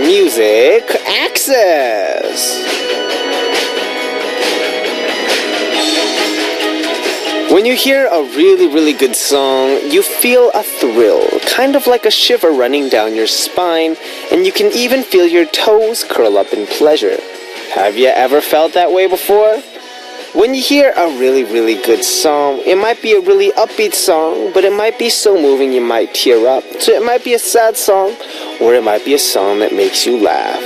Music Access. When you hear a really good song, you feel a thrill, kind of like a shiver running down your spine, and you can even feel your toes curl up in pleasure. Have you ever felt that way before? When you hear a really good song, it might be a really upbeat song, but it might be so moving you might tear up. So it might be a sad song, or it might be a song that makes you laugh.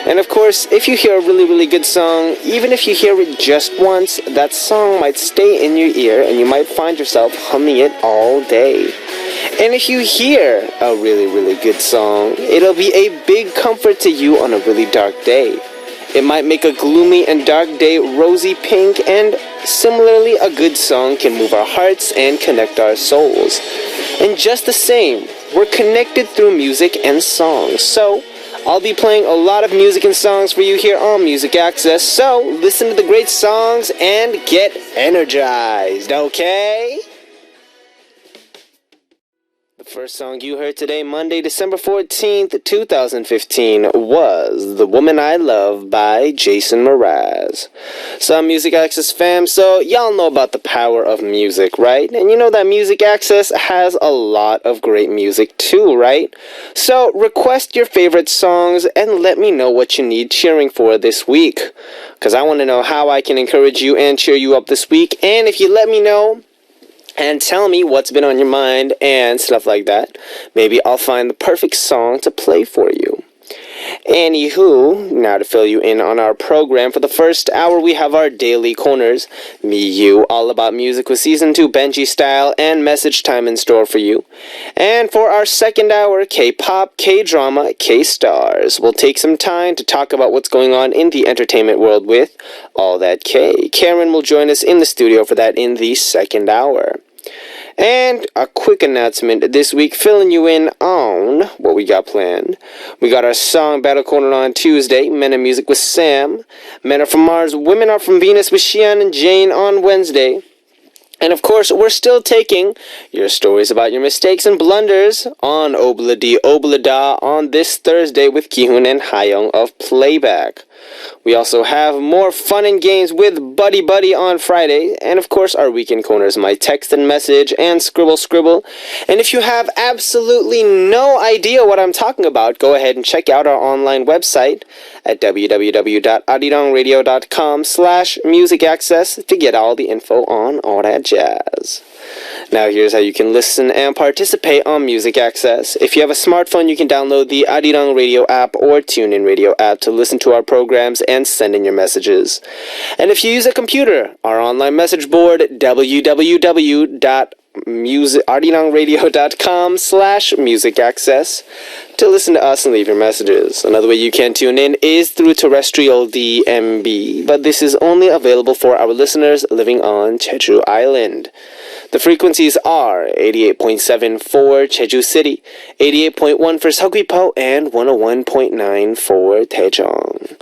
And of course, if you hear a really good song, even if you hear it just once, that song might stay in your ear and you might find yourself humming it all day. And if you hear a really good song, it'll be a big comfort to you on a really dark day. It might make a gloomy and dark day rosy pink, and similarly, a good song can move our hearts and connect our souls. And just the same, we're connected through music and songs. So, I'll be playing a lot of music and songs for you here on Music Access. So, listen to the great songs and get energized, okay? The first song you heard today, Monday, December 14th, 2015, was The Woman I Love by Jason Mraz. So, Music Access fam, so y'all know about the power of music, right? And you know that Music Access has a lot of great music too, right? So, request your favorite songs and let me know what you need cheering for this week. Because I want to know how I can encourage you and cheer you up this week. And if you let me know and tell me what's been on your mind and stuff like that, maybe I'll find the perfect song to play for you. Anywho, now to fill you in on our program, for the first hour we have our daily corners, me, you, all about music with Season 2 Benji style and message time in store for you. And for our second hour, K-pop, K-drama, K-stars. We'll take some time to talk about what's going on in the entertainment world with All That K. Karen will join us in the studio for that in the second hour. And a quick announcement this week, filling you in on what we got planned. We got our song battle corner on Tuesday, Men and Music with Sam. Men are from Mars, Women are from Venus with Shian and Jane on Wednesday. And of course, we're still taking your stories about your mistakes and blunders on Obladi Oblada on this Thursday with Kihun and Hayoung of Playback. We also have more fun and games with Buddy Buddy on Friday. And of course, our weekend corners, My Text and Message and Scribble. And if you have absolutely no idea what I'm talking about, go ahead and check out our online website at www.adirangradio.com/musicaccess to get all the info on all that jazz. Now here's how you can listen and participate on Music Access. If you have a smartphone, you can download the Arirang Radio app or TuneIn Radio app to listen to our programs and send in your messages. And if you use a computer, our online message board, www.arirangradio.com/musicaccess to listen to us and leave your messages. Another way you can tune in is through terrestrial DMB, but this is only available for our listeners living on Jeju Island. The frequencies are 88.7 for Jeju City, 88.1 for Seogwipo, and 101.9 for Daejeong.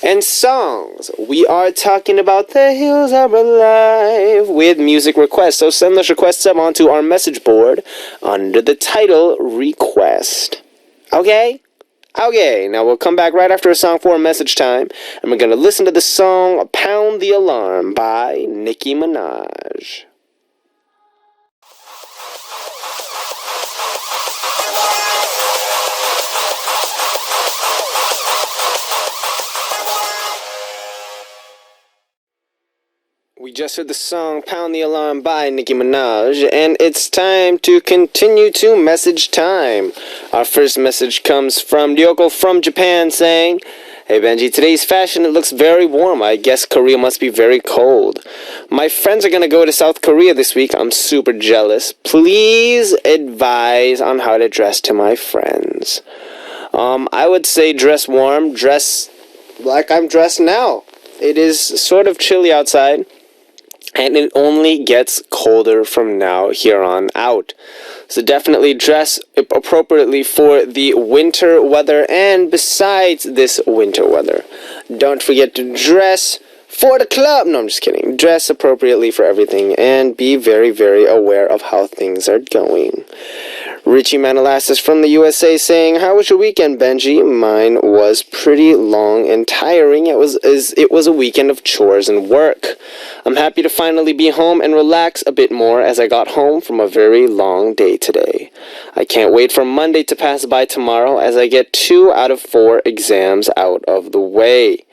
And songs, we are talking about The Hills Are Alive with music requests. So send those requests up onto our message board under the title Request. Okay? Okay, now we'll come back right after a song for a message time, and we're going to listen to the song Pound the Alarm by Nicki Minaj. We just heard the song Pound the Alarm by Nicki Minaj, and it's time to continue to message time. Our first message comes from Ryoko from Japan saying, "Hey Benji, today's fashion, it looks very warm. I guess Korea must be very cold. My friends are going to go to South Korea this week. I'm super jealous. Please advise on how to dress to my friends." I would say dress warm, dress like I'm dressed now. It is sort of chilly outside, and it only gets colder from now here on out. So definitely dress appropriately for the winter weather, and besides this winter weather, don't forget to dress for the club. No, I'm just kidding. Dress appropriately for everything and be very, very aware of how things are going. Richie Manalassis from the USA saying, "How was your weekend, Benji?" Mine was pretty long and tiring. It was a weekend of chores and work. I'm happy to finally be home and relax a bit more as I got home from a very long day today. I can't wait for Monday to pass by tomorrow as I get 2 out of 4 exams out of the way.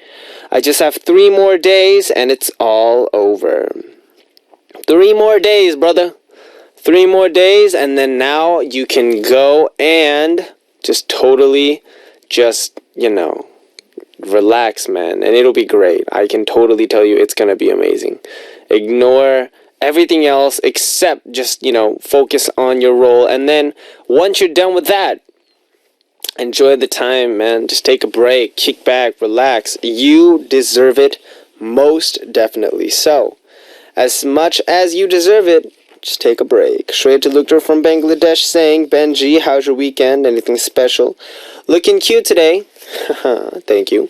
I just have 3 more days and it's all over. 3 more days, brother. 3 more days, and then now you can go and just totally relax, man, and it'll be great. I can totally tell you it's going to be amazing. Ignore everything else except just, focus on your role, and then once you're done with that, enjoy the time, man. Just take a break, kick back, relax. You deserve it, most definitely. So, as much as you deserve it, just take a break. Shreya Talukdar from Bangladesh saying, "Benji, how's your weekend? Anything special? Looking cute today." Thank you.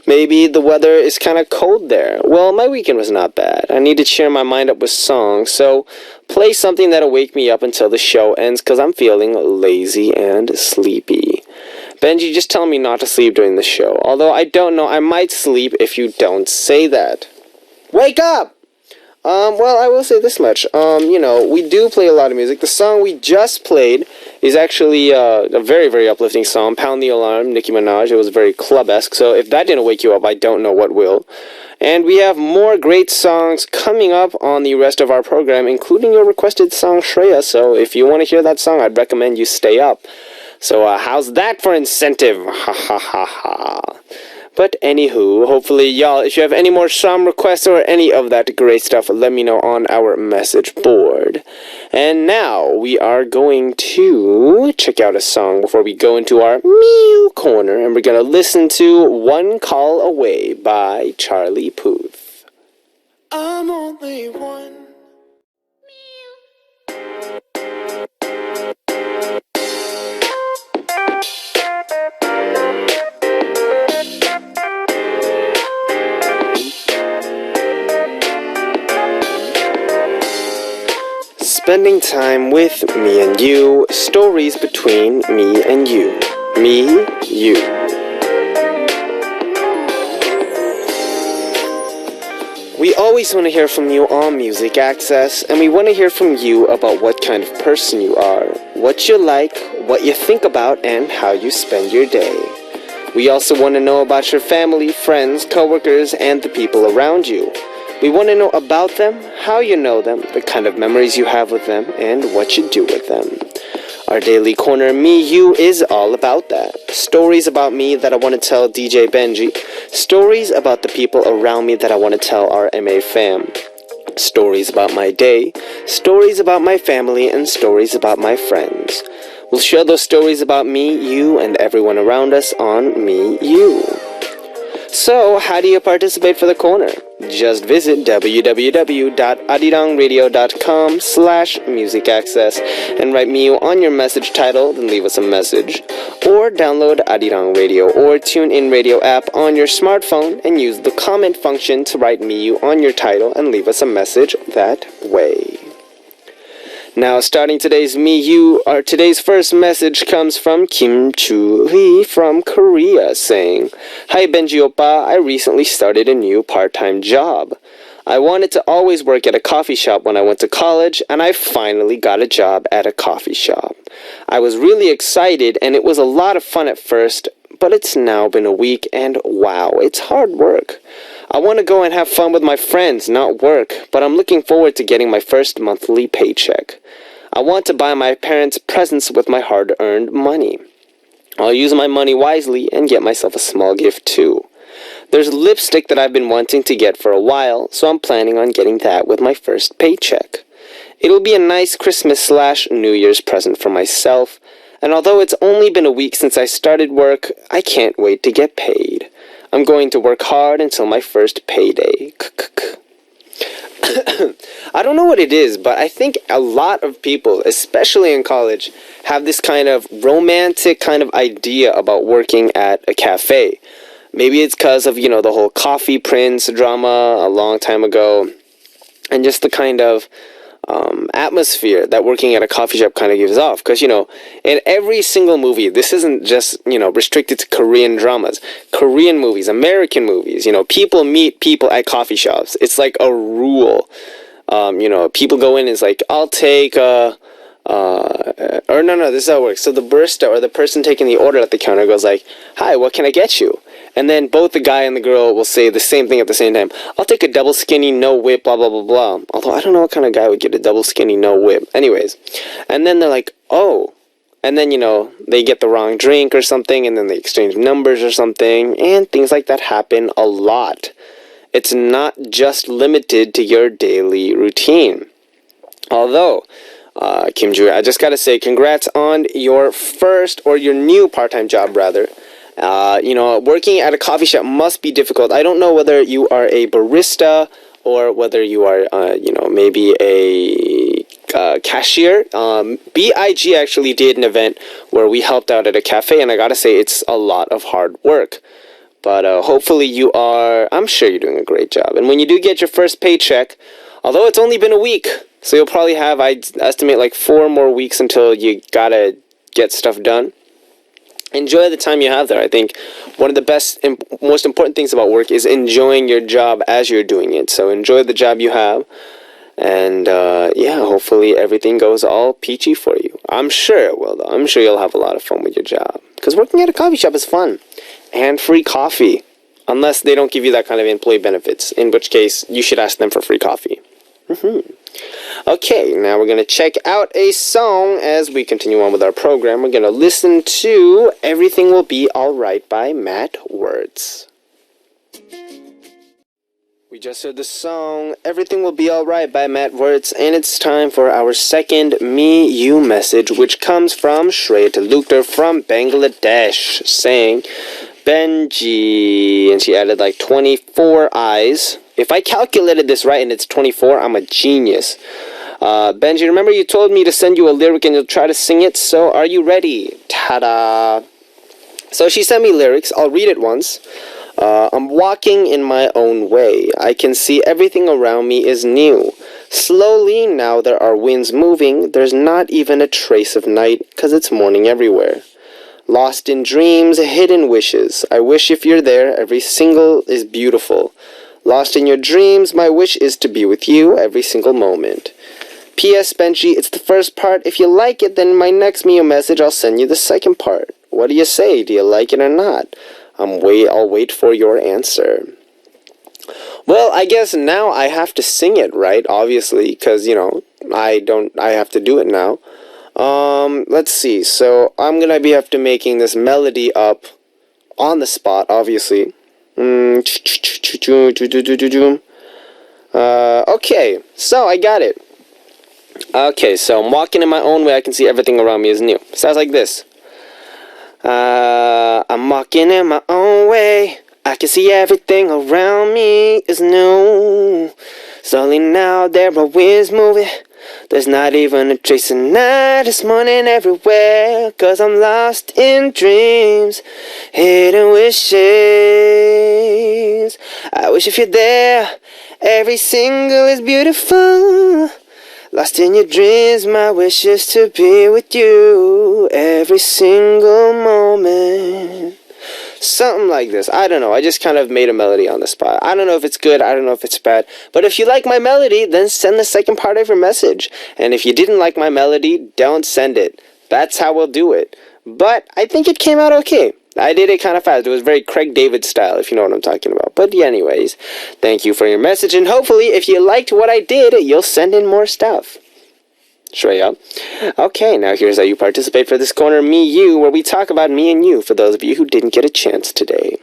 Maybe the weather is kind of cold there. Well, my weekend was not bad. I need to cheer my mind up with songs, so play something that'll wake me up until the show ends because I'm feeling lazy and sleepy. Benji, just tell me not to sleep during the show. Although I don't know, I might sleep if you don't say that. Wake up! Well, I will say this much. We do play a lot of music. The song we just played is actually a very, very uplifting song, "Pound the Alarm," Nicki Minaj. It was very club-esque, so if that didn't wake you up, I don't know what will. And we have more great songs coming up on the rest of our program, including your requested song, Shreya, so if you want to hear that song, I'd recommend you stay up. So, how's that for incentive? Ha ha ha ha. But anywho, hopefully y'all, if you have any more song requests or any of that great stuff, let me know on our message board. And now we are going to check out a song before we go into our Mew Corner, and we're going to listen to "One Call Away" by Charlie Puth. I'm only one. Spending time with me and you, stories between me and you. Me, you. We always want to hear from you on Music Access, and we want to hear from you about what kind of person you are, what you like, what you think about, and how you spend your day. We also want to know about your family, friends, coworkers, and the people around you. We want to know about them, how you know them, the kind of memories you have with them, and what you do with them. Our daily corner, Me You, is all about that. Stories about me that I want to tell DJ Benji. Stories about the people around me that I want to tell our MA fam. Stories about my day. Stories about my family, and stories about my friends. We'll share those stories about me, you, and everyone around us on Me You. So, how do you participate for the corner? Just visit www.adirangradio.com/musicaccess and write Me You on your message title, then leave us a message. Or download Adirang Radio or TuneIn Radio app on your smartphone and use the comment function to write Me You on your title and leave us a message that way. Now, starting today's Me You, today's first message comes from Kim Chu-hee from Korea saying, "Hi Benji Oppa, I recently started a new part-time job. I wanted to always work at a coffee shop when I went to college, and I finally got a job at a coffee shop. I was really excited, and it was a lot of fun at first, but it's now been a week, and wow, it's hard work. I want to go and have fun with my friends, not work, but I'm looking forward to getting my first monthly paycheck. I want to buy my parents presents with my hard-earned money. I'll use my money wisely and get myself a small gift too. There's lipstick that I've been wanting to get for a while, so I'm planning on getting that with my first paycheck. It'll be a nice Christmas/New Year's present for myself, and although it's only been a week since I started work, I can't wait to get paid. I'm going to work hard until my first payday. I don't know what it is, but I think a lot of people, especially in college, have this kind of romantic kind of idea about working at a cafe. Maybe it's because of, the whole Coffee Prince drama a long time ago, and just the kind of atmosphere that working at a coffee shop kind of gives off. Because, in every single movie, this isn't just, restricted to Korean dramas. Korean movies, American movies, people meet people at coffee shops. It's like a rule. People go in and it's like, I'll take, or no, this is how it works. So the barista or the person taking the order at the counter goes like, hi, what can I get you? And then both the guy and the girl will say the same thing at the same time. I'll take a double skinny, no whip, blah, blah, blah, blah. Although I don't know what kind of guy would get a double skinny, no whip. Anyways. And then they're like, oh. And then, they get the wrong drink or something, and then they exchange numbers or something. And things like that happen a lot. It's not just limited to your daily routine. Although, Kim Ju, I just gotta say, congrats on your first, or your new part-time job, rather. Working at a coffee shop must be difficult. I don't know whether you are a barista or whether you are, maybe a cashier. BIG actually did an event where we helped out at a cafe, and I gotta say, it's a lot of hard work. But hopefully I'm sure you're doing a great job. And when you do get your first paycheck, although it's only been a week, so you'll probably have, I estimate, like 4 more weeks until you gotta get stuff done. Enjoy the time you have there. I think one of the best and most important things about work is enjoying your job as you're doing it. So enjoy the job you have. And, hopefully everything goes all peachy for you. I'm sure it will, though. I'm sure you'll have a lot of fun with your job. Because working at a coffee shop is fun. And free coffee. Unless they don't give you that kind of employee benefits. In which case, you should ask them for free coffee. Okay, now we're going to check out a song as we continue on with our program. We're going to listen to Everything Will Be Alright by Matt Wertz. We just heard the song Everything Will Be Alright by Matt Wertz, and it's time for our second Me You message, which comes from Shreya Talukdar from Bangladesh, saying, Benji, and she added like 24 eyes. If I calculated this right and it's 24, I'm a genius. Benji, remember you told me to send you a lyric and you'll try to sing it, so are you ready? Ta-da! So she sent me lyrics. I'll read it once. I'm walking in my own way. I can see everything around me is new. Slowly, now there are winds moving. There's not even a trace of night, 'cause it's morning everywhere. Lost in dreams, hidden wishes. I wish if you're there, every single is beautiful. Lost in your dreams, my wish is to be with you every single moment. P.S. Benji, it's the first part. If you like it, then my next Mio message, I'll send you the second part. What do you say? Do you like it or not? I'll wait for your answer. Well, I guess now I have to sing it, right? Obviously, because, I have to do it now. Let's see. So, I'm going to have to making this melody up on the spot, obviously. Okay, so I got it. Okay, so I'm walking in my own way. I can see everything around me is new. Sounds like this. I'm walking in my own way. I can see everything around me is new. Slowly now there are winds moving. There's not even a trace of night this morning everywhere. 'Cause I'm lost in dreams, hidden wishes. I wish if you're there, every single is beautiful. Lost in your dreams, my wish is to be with you every single moment. Something like this. I don't know. I just kind of made a melody on the spot. I don't know if it's good. I don't know if it's bad. But if you like my melody, then send the second part of your message. And if you didn't like my melody, don't send it. That's how we'll do it. But I think it came out okay. I did it kind of fast. It was very Craig David style, if you know what I'm talking about. But yeah, anyways, thank you for your message. And hopefully, if you liked what I did, you'll send in more stuff. Shreya. Okay, now here's how you participate for this corner, Me You, where we talk about me and you for those of you who didn't get a chance today.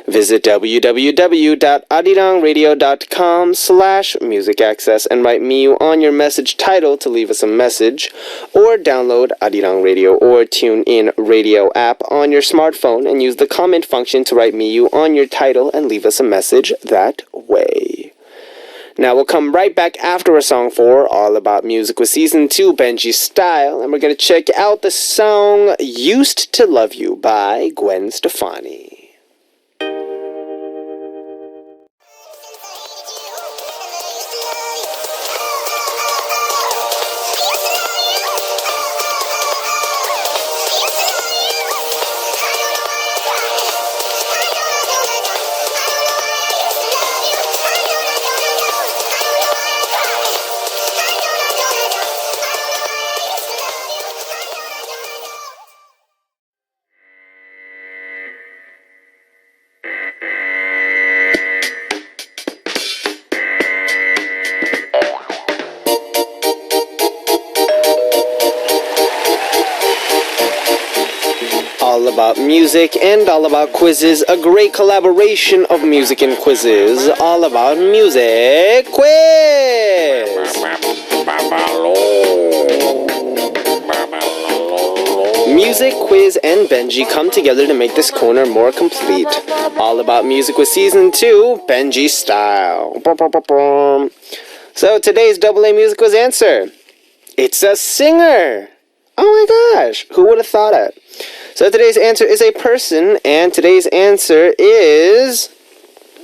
Visit www.adirangradio.com/music access and write Me You on your message title to leave us a message, or download Arirang Radio or TuneIn Radio app on your smartphone and use the comment function to write Me You on your title and leave us a message that way. Now we'll come right back after a song for All About Music with Season 2 Benji Style, and we're going to check out the song Used to Love You by Gwen Stefani. all about music and all about quizzes. A great collaboration of music and quizzes. All about music quiz. Music, quiz, and Benji come together to make this corner more complete. All about music with season 2, Benji style. So today's AA music quiz answer. It's a singer. Oh my gosh, who would have thought it? So today's answer is a person, and today's answer is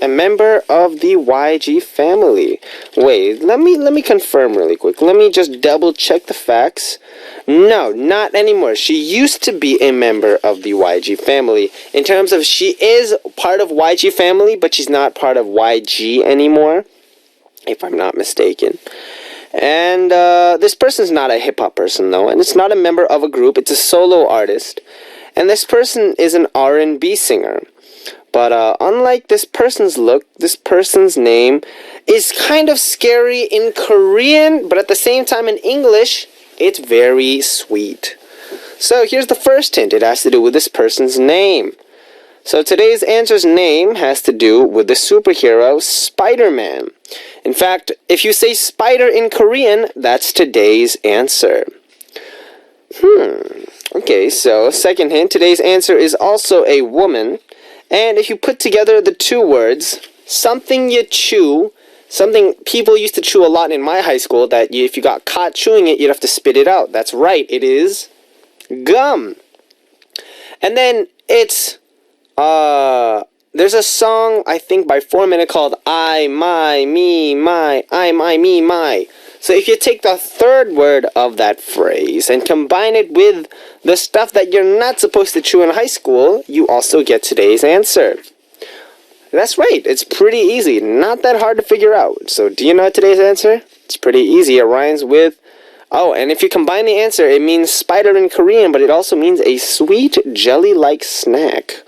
a member of the YG family. Wait, let me confirm really quick. Let me just double check the facts. No, not anymore. She used to be a member of the YG family. In terms of she is part of YG family, but she's not part of YG anymore, if I'm not mistaken. And this person's not a hip-hop person, though, and it's not a member of a group. It's a solo artist. And this person is an R&B singer. But unlike this person's look, this person's name is kind of scary in Korean, but at the same time in English, it's very sweet. So here's the first hint. It has to do with this person's name. So today's answer's name has to do with the superhero Spider-Man. In fact, if you say spider in Korean, that's today's answer. Okay, so second hint, today's answer is also a woman. And if you put together the two words, something you chew, something people used to chew a lot in my high school, that if you got caught chewing it, you'd have to spit it out. That's right, it is gum. And then it's, there's a song, I think, by 4 Minute called I, my, me, my, I, my, me, my. So if you take the third word of that phrase and combine it with the stuff that you're not supposed to chew in high school, you also get today's answer. That's right, it's pretty easy, not that hard to figure out. So do you know today's answer? It's pretty easy, it rhymes with, oh, and if you combine the answer, it means spider in Korean, but it also means a sweet jelly-like snack.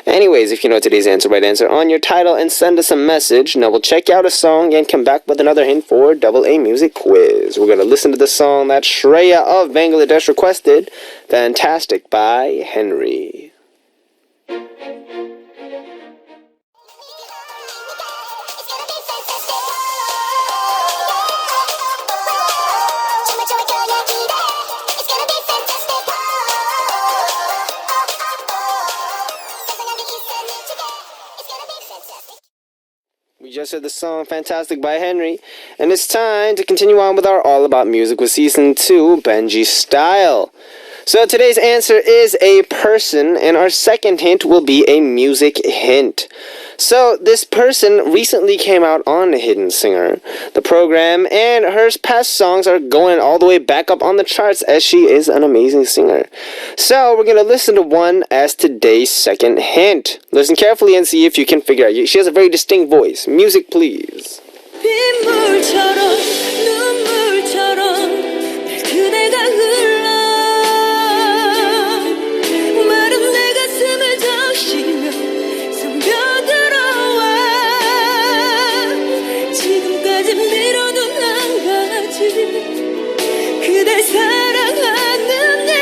Anyways, if you know today's answer, write answer on your title and send us a message. Now we'll check out a song and come back with another hint for AA Music Quiz. We're going to listen to the song that Shreya of Bangladesh requested, Fantastic by Henry. We just heard the song Fantastic by Henry, and it's time to continue on with our All About Music with Season 2, Benji Style. So today's answer is a person, and our second hint will be a music hint. So this person recently came out on Hidden Singer, the program, and her past songs are going all the way back up on the charts as she is an amazing singer. So we're going to listen to one as today's second hint. Listen carefully and see if you can figure out. She has a very distinct voice. Music, please. 빗물처럼 눈물처럼 그대가 흘러 마른 내 가슴을 적시며 숨겨들어와 지금까지 미뤄둔 한 가지 그댈 사랑하는 일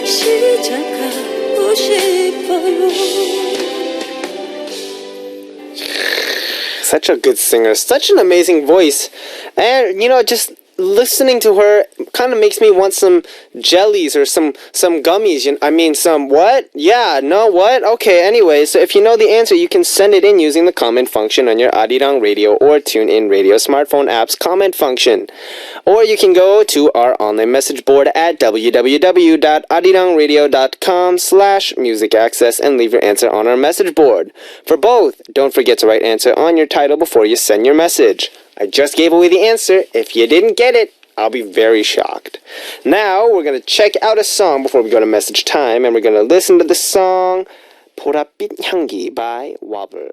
시작하고 싶어요. Such a good singer, such an amazing voice, and just listening to her kind of makes me want some jellies or some gummies. I mean, some what? Yeah, no, what? Okay, anyway, so if you know the answer, you can send it in using the comment function on your Arirang Radio or TuneIn Radio smartphone app's comment function. Or you can go to our online message board at www.arirangradio.com/music access and leave your answer on our message board. For both, don't forget to write answer on your title before you send your message. I just gave away the answer. If you didn't get it, I'll be very shocked. Now, we're going to check out a song before we go to message time, and we're going to listen to the song 보랏빛 향기 by Wobber.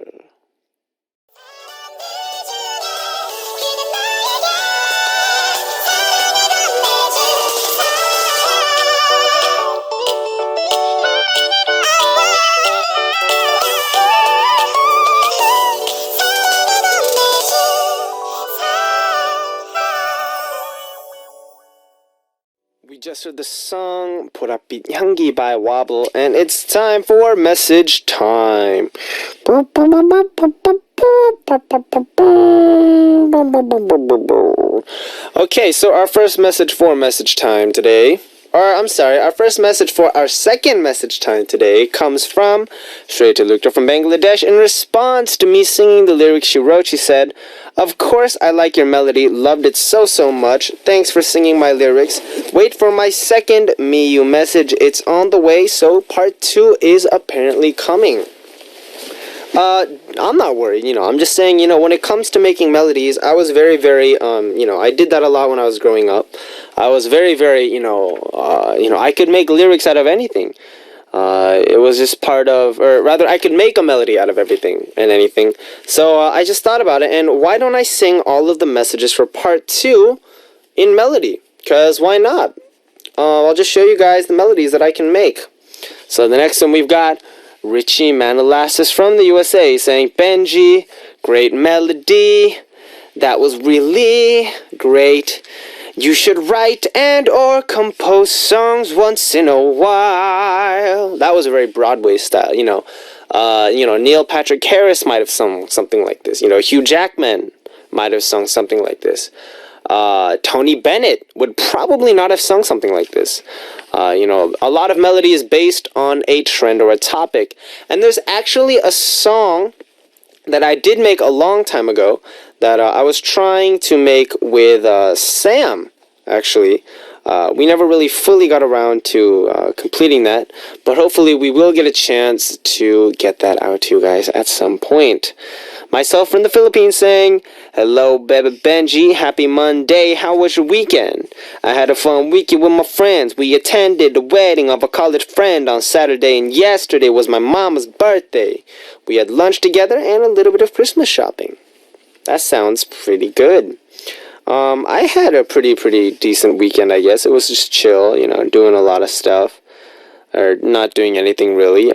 We just heard the song 보랏빛 향기 by Wobble, and it's time for message time. Okay, so our first message for message time today, our first message for our second message time today comes from Shweta Lukta from Bangladesh. In response to me singing the lyrics she wrote, she said, "Of course I like your melody, loved it so much, thanks for singing my lyrics. Wait for my second Me You message, it's on the way, so part 2 is apparently coming." I'm not worried, I'm just saying, when it comes to making melodies, I was very, very, I did that a lot when I was growing up. I was very, very, I could make lyrics out of anything. It was just part of, or rather, I could make a melody out of everything and anything. So I just thought about it, and why don't I sing all of the messages for part 2 in melody? Because why not? I'll just show you guys the melodies that I can make. So the next one we've got Richie Manalassis from the USA saying, "Benji, great melody. That was really great. You should write and or compose songs once in a while." That was a very Broadway style, Neil Patrick Harris might have sung something like this. Hugh Jackman might have sung something like this. Tony Bennett would probably not have sung something like this. A lot of melody is based on a trend or a topic. And there's actually a song that I did make a long time ago that I was trying to make with Sam, actually. We never really fully got around to completing that, but hopefully we will get a chance to get that out to you guys at some point. Myself from the Philippines saying, "Hello, baby Benji. Happy Monday. How was your weekend? I had a fun weekend with my friends. We attended the wedding of a college friend on Saturday, and yesterday was my mama's birthday. We had lunch together and a little bit of Christmas shopping." That sounds pretty good. I had a pretty decent weekend, I guess. It was just chill, doing a lot of stuff. Or not doing anything, really.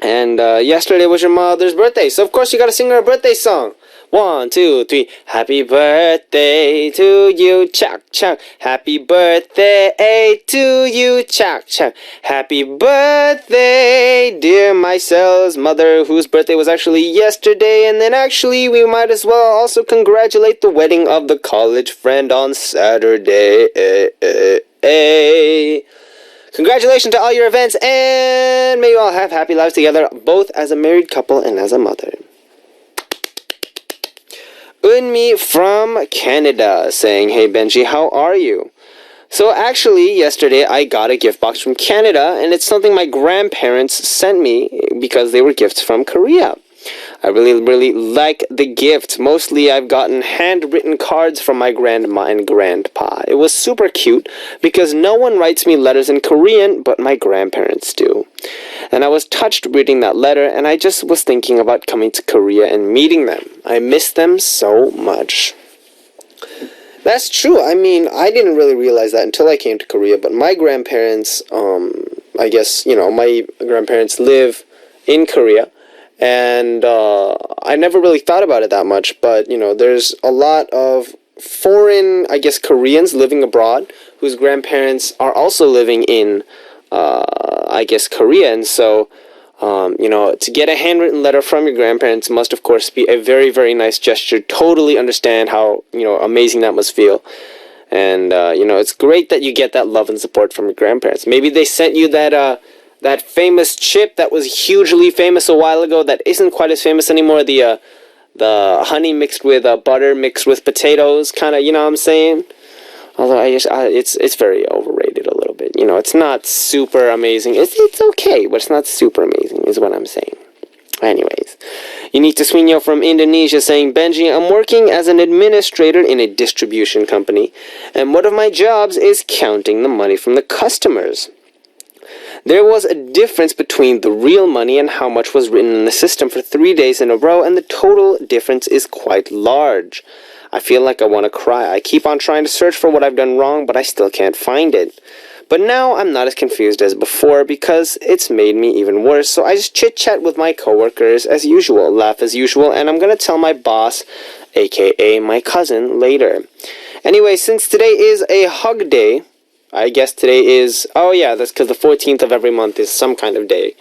And yesterday was your mother's birthday, so of course you gotta sing her a birthday song. 1, 2, 3. Happy birthday to you, chak chak. Happy birthday to you, chak chak. Happy birthday, dear Mysel's mother, whose birthday was actually yesterday. And then actually we might as well also congratulate the wedding of the college friend on Saturday. Congratulations to all your events, and may you all have happy lives together, both as a married couple and as a mother. Unmi from Canada saying, "Hey Benji, how are you?" So actually, yesterday I got a gift box from Canada, and it's something my grandparents sent me because they were gifts from Korea. I really like the gift. Mostly I've gotten handwritten cards from my grandma and grandpa. It was super cute because no one writes me letters in Korean, but my grandparents do. And I was touched reading that letter, and I just was thinking about coming to Korea and meeting them. I miss them so much. That's true. I mean, I didn't really realize that until I came to Korea, but my grandparents, I guess, my grandparents live in Korea. And I never really thought about it that much, but there's a lot of foreign, I guess, Koreans living abroad whose grandparents are also living in, I guess, Korea. And so, to get a handwritten letter from your grandparents must, of course, be a very, very nice gesture. Totally understand how, amazing that must feel. And, it's great that you get that love and support from your grandparents. Maybe they sent you that famous chip that was hugely famous a while ago that isn't quite as famous anymore, the honey mixed with butter mixed with potatoes, kind of, what I'm saying? Although it's very overrated a little bit. It's not super amazing. It's okay, but it's not super amazing is what I'm saying. Anyways, Unita Swinyo from Indonesia saying, "Benji, I'm working as an administrator in a distribution company, and one of my jobs is counting the money from the customers. There was a difference between the real money and how much was written in the system for 3 days in a row, and the total difference is quite large. I feel like I want to cry. I keep on trying to search for what I've done wrong, but I still can't find it. But now I'm not as confused as before because it's made me even worse, so I just chit-chat with my coworkers as usual, laugh as usual, and I'm going to tell my boss, aka my cousin, later. Anyway, since today is a hug day, I guess today is... Oh, yeah, that's because the 14th of every month is some kind of day.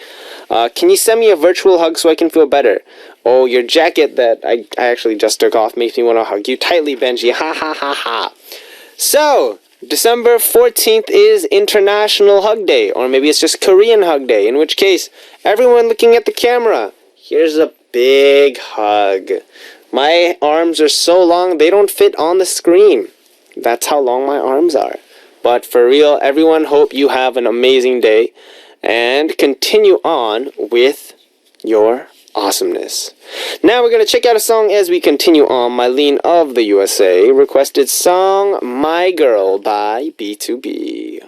Can you send me a virtual hug so I can feel better? Oh, your jacket that I actually just took off makes me want to hug you tightly, Benji. Ha, ha, ha, ha. So, December 14th is International Hug Day. Or maybe it's just Korean Hug Day. In which case, everyone looking at the camera, here's a big hug. My arms are so long, they don't fit on the screen. That's how long my arms are. But for real, everyone, hope you have an amazing day. And continue on with your awesomeness. Now we're going to check out a song as we continue on. Mylene of the USA requested song My Girl by B2B.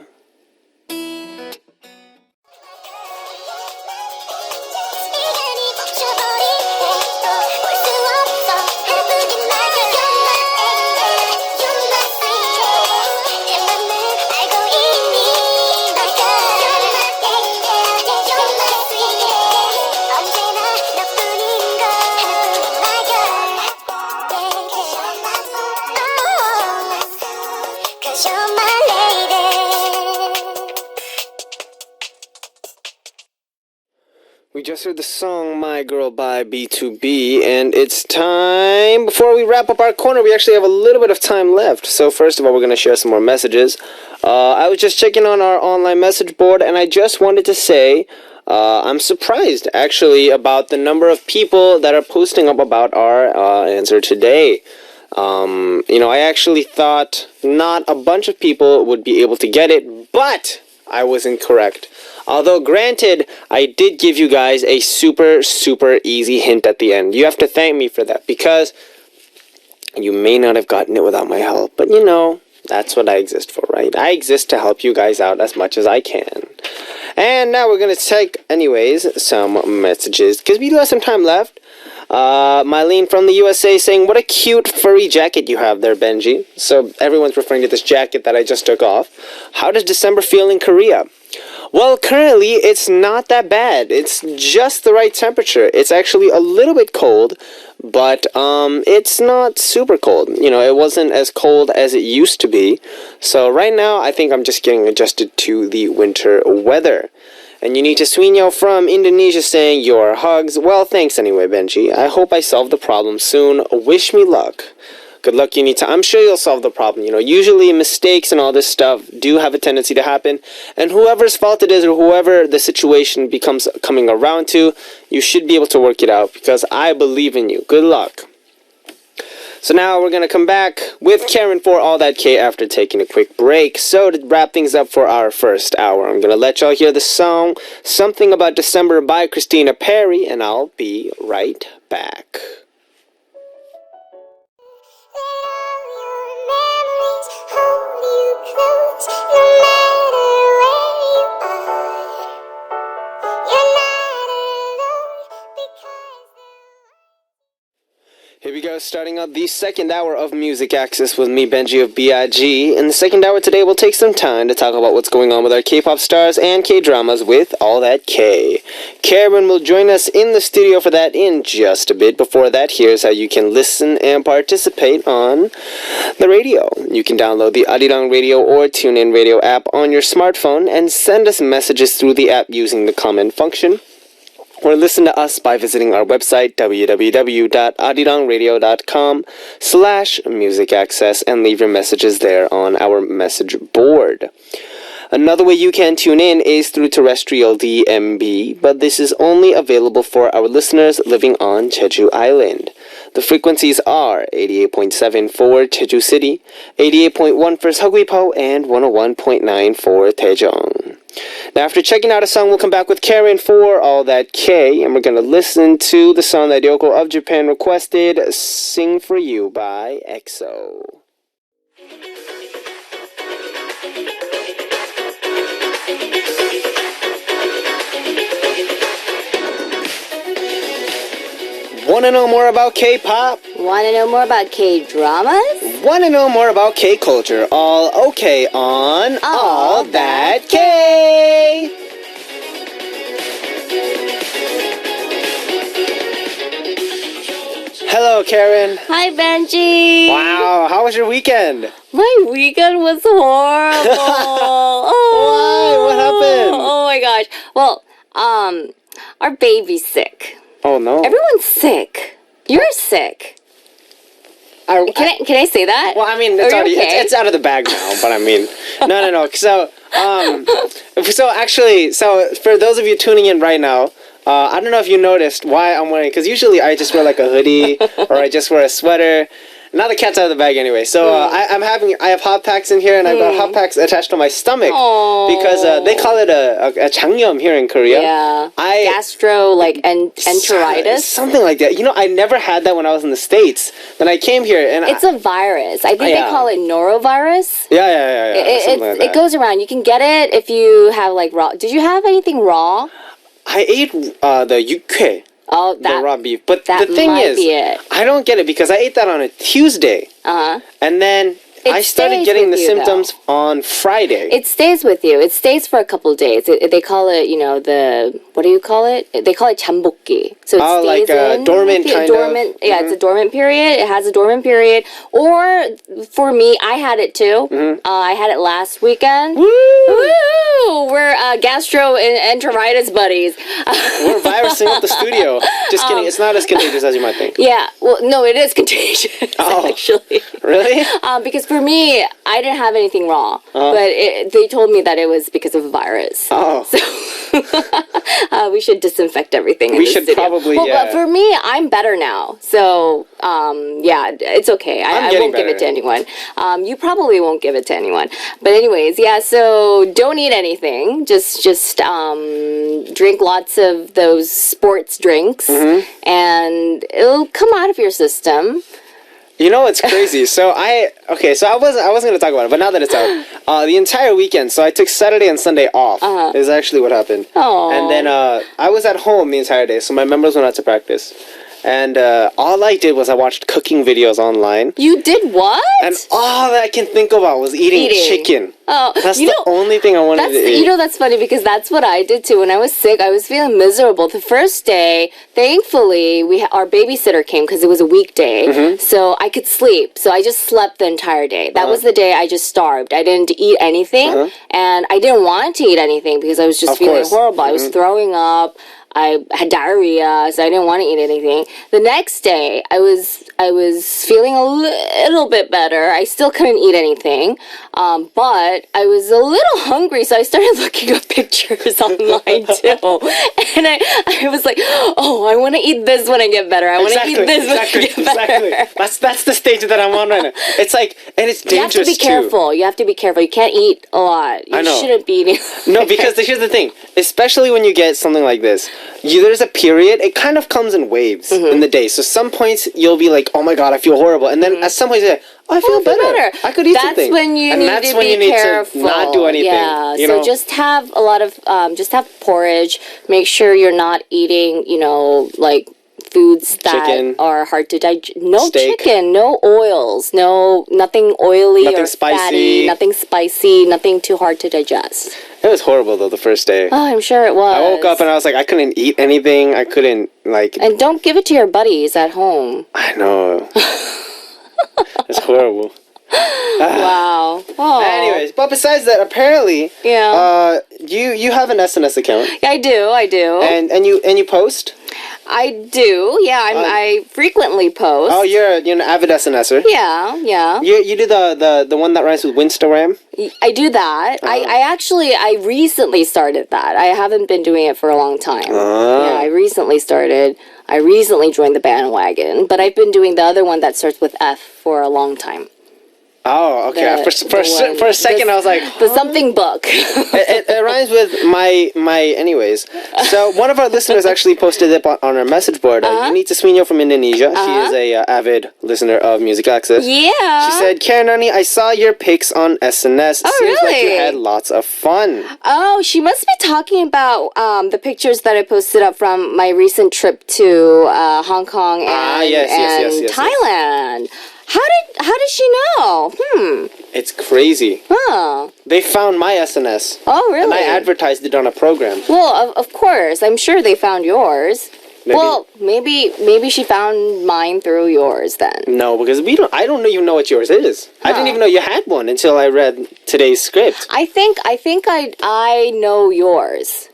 We just heard the song My Girl by B2B, and it's time. Before we wrap up our corner, we actually have a little bit of time left. So first of all, we're going to share some more messages. I was just checking on our online message board, and I just wanted to say I'm surprised, actually, about the number of people that are posting up about our answer today. I actually thought not a bunch of people would be able to get it, but I was incorrect. Although, granted, I did give you guys a super, super easy hint at the end. You have to thank me for that, because you may not have gotten it without my help. But, that's what I exist for, right? I exist to help you guys out as much as I can. And now we're going to take, anyways, some messages, because we do have some time left. Mylene from the USA saying, what a cute furry jacket you have there, Benji. So everyone's referring to this jacket that I just took off. How does December feel in Korea? Well, currently, it's not that bad. It's just the right temperature. It's actually a little bit cold, but it's not super cold. It wasn't as cold as it used to be. So right now, I think I'm just getting adjusted to the winter weather. And you need to Swinyo from Indonesia saying, your hugs. Well, thanks anyway, Benji. I hope I solve the problem soon. Wish me luck. Good luck, Unita. I'm sure you'll solve the problem. Usually mistakes and all this stuff do have a tendency to happen. And whoever's fault it is, or whoever the situation becomes coming around to, you should be able to work it out, because I believe in you. Good luck. So now we're going to come back with Karen for All That K after taking a quick break. So to wrap things up for our first hour, I'm going to let y'all hear the song Something About December by Christina Perri, and I'll be right back. Here we go, starting out the second hour of Music Access with me, Benji of B.I.G. In the second hour today, we'll take some time to talk about what's going on with our K-pop stars and K-dramas with All That K. Karen will join us in the studio for that in just a bit. Before that, here's how you can listen and participate on the radio. You can download the Arirang Radio or TuneIn Radio app on your smartphone and send us messages through the app using the comment function. Or listen to us by visiting our website, www.arirangradio.com/musicaccess, and leave your messages there on our message board. Another way you can tune in is through terrestrial DMB, but this is only available for our listeners living on Jeju Island. The frequencies are 88.7 for Jeju City, 88.1 for Seogwipo, and 101.9 for Daejeong. Now, after checking out a song, we'll come back with Karen for All That K, and we're going to listen to the song that Yoko of Japan requested, Sing For You by EXO. Want to know more about K-pop? Want to know more about K-dramas? Want to know more about K-culture? All okay on All That K! Hello Hello, Karen. Hi, Benji. Wow, how was your weekend? My weekend was horrible. Why? What happened? Oh my gosh. Well, our baby's sick. Oh no. Everyone's sick. You're sick. Can I say that? Well, I mean, Are it's you already okay? it's out of the bag now. But I mean, no. So actually, for those of you tuning in right now, I don't know if you noticed why I'm wearing. Because usually I just wear like a hoodie or I just wear a sweater. Now the cat's out of the bag anyway. So I have hot packs in here, and I've got hot packs attached to my stomach because they call it a 장염 here in Korea. Yeah. Gastro, like, enteritis. Something like that. You know, I never had that when I was in the States. Then I came here, and It's a virus. I think they Yeah. call it norovirus. Yeah. Something like that. It goes around. You can get it if you have like raw. Did you have anything raw? I ate the 육회. Oh, The that. raw beef. But that the thing might is, be it. I don't get it because I ate that on a Tuesday. And then I started stays getting the with you, symptoms on Friday. It stays with you. It stays for a couple of days. They call it, what do you call it? They call it 잠복기. So it Oh, stays like a in. dormant kind of. dormant, Yeah, it's a dormant period. It has a dormant period. Or for me, I had it too. I had it last weekend. Woo! Woo! We're gastroenteritis buddies. We're virusing up the studio. Just kidding. It's not as contagious as you might think. Yeah, well, no, it is contagious, Oh. actually. Really? Because for me, I didn't have anything raw, but they told me that it was because of a virus. Oh. So we should disinfect everything. We should probably, Well, yeah. but for me, I'm better now. So yeah, it's okay. I getting won't give it better. to anyone. You probably won't give it to anyone. But anyways, yeah. So don't eat anything. Just drink lots of those sports drinks, and it'll come out of your system. You know what's crazy? So I wasn't gonna talk about it, but now that it's out, the entire weekend. So I took Saturday and Sunday off. Is actually what happened. Oh. And then I was at home the entire day, so my members went out to practice, and all I did was I watched cooking videos online, You did what? and all that I can think about was eating chicken. Oh, That's the only thing I wanted to eat. That's funny because that's what I did too. When I was sick, I was feeling miserable. The first day, thankfully, our babysitter came because it was a weekday, so I could sleep. So I just slept the entire day. That was the day I just starved. I didn't eat anything, and I didn't want to eat anything because I was just feeling course. horrible. I was throwing up. I had diarrhea, so I didn't want to eat anything. The next day, I was feeling a little bit better. I still couldn't eat anything, but I was a little hungry, so I started looking up pictures online too. And I was like, oh, I want to eat this when I get better. I want to eat this when I get better. That's the stage that I'm on right now. It's like, and it's You have to dangerous be careful. You have to be careful. You can't eat a lot. You I know. shouldn't be eating. No, because here's the thing. Especially when you get something like this, there's a period. It kind of comes in waves in the day. So some points you'll be like, "Oh my god, I feel horrible," and then at some points you're like, "Oh, I feel better. I could eat something." That's when you need to be careful. To not do anything. Yeah. You So know? just have a lot of just have porridge. Make sure you're not eating, like foods that Chicken. are hard to digest. No Steak. chicken, no oils, nothing oily Nothing or spicy. fatty, nothing spicy, nothing too hard to digest. It was horrible though the first day. Oh, I'm sure it was. I woke up and I was like, I couldn't eat anything. I couldn't And don't give it to your buddies at home. I know. It's horrible. Wow. Oh. Anyways, but besides that, apparently, Yeah. you have an SNS account, I do. and you post. I do. Yeah, I frequently post. Oh, you're an avid SNSer. Yeah. You do the one that rhymes with Winstagram. I do that. I recently started that. I haven't been doing it for a long time. Yeah, I recently started. I recently joined the bandwagon, but I've been doing the other one that starts with F for a long time. Oh, okay. For a second, I was like, The something book. it rhymes with my anyways. So one of our listeners actually posted it on our message board. Yunita Sweenyo from Indonesia. She is a avid listener of Music Access. Yeah. She said, Karen Nani, I saw your pics on SNS. Oh, Seems like you really? had lots of fun. Oh, she must be talking about the pictures that I posted up from my recent trip to Hong Kong and, yes. Thailand. How did she know? It's crazy. Huh. They found my SNS. Oh, really? And I advertised it on a program. Well, of course. I'm sure they found yours. Maybe. Well, maybe she found mine through yours then. No, because I don't even know what yours is. I didn't even know you had one until I read today's script. I think I know yours.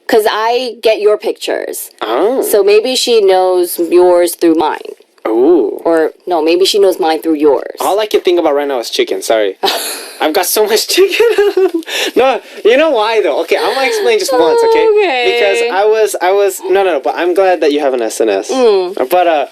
Because I get your pictures. Oh. So maybe she knows yours through mine. Ooh. Or, no, maybe she knows mine through yours. All I can think about right now is chicken. Sorry. I've got so much chicken. No, you know why though? Okay, I'm gonna explain just once, okay? Okay. Because I was no, but I'm glad that you have an SNS. But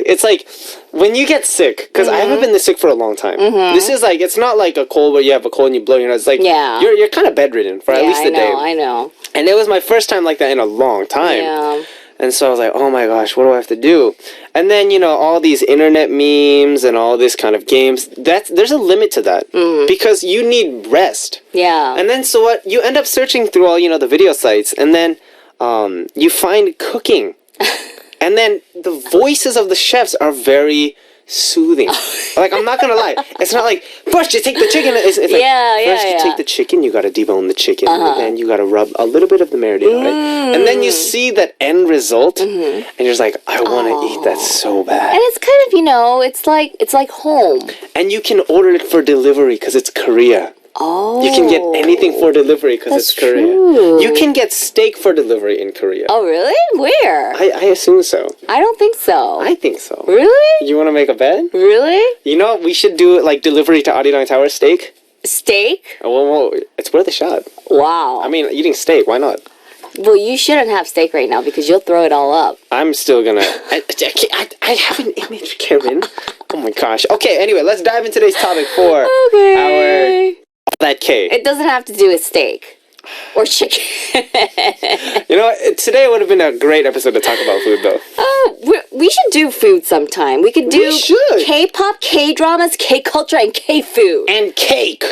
it's like when you get sick, because I haven't been this sick for a long time. This is like, it's not like a cold where you have a cold and you blow your nose. It's like you're kind of bedridden for at least a day. I know. And it was my first time like that in a long time. Yeah. And so I was like, oh my gosh, what do I have to do? And then, all these internet memes and all this kind of games, there's a limit to that. Because you need rest. Yeah. And then so what? You end up searching through all, the video sites. And then you find cooking. And then the voices of the chefs are very soothing. Like, I'm not gonna lie. It's not like, first you take the chicken. It's like, first you take the chicken, you gotta debone the chicken. And then you gotta rub a little bit of the marinade on it. And then you see that end result. And you're just like, I wanna eat that so bad. And it's kind of, it's like home. And you can order it for delivery because it's Korea. Oh. You can get anything for delivery because it's Korea. True. You can get steak for delivery in Korea. Oh, really? Where? I assume so. I don't think so. I think so. Really? You want to make a bet? Really? You know, we should do it like delivery to Arirang Tower steak. Steak? Well, it's worth a shot. Wow. I mean, eating steak, why not? Well, you shouldn't have steak right now because you'll throw it all up. I'm still gonna... I have an image, Karen. Oh my gosh. Okay, anyway, let's dive into today's topic for our... That K. It doesn't have to do with steak or chicken. Today would have been a great episode to talk about food, though. Oh, we should do food sometime. We could do K-pop, K-dramas, K-culture, and K-food. And cake.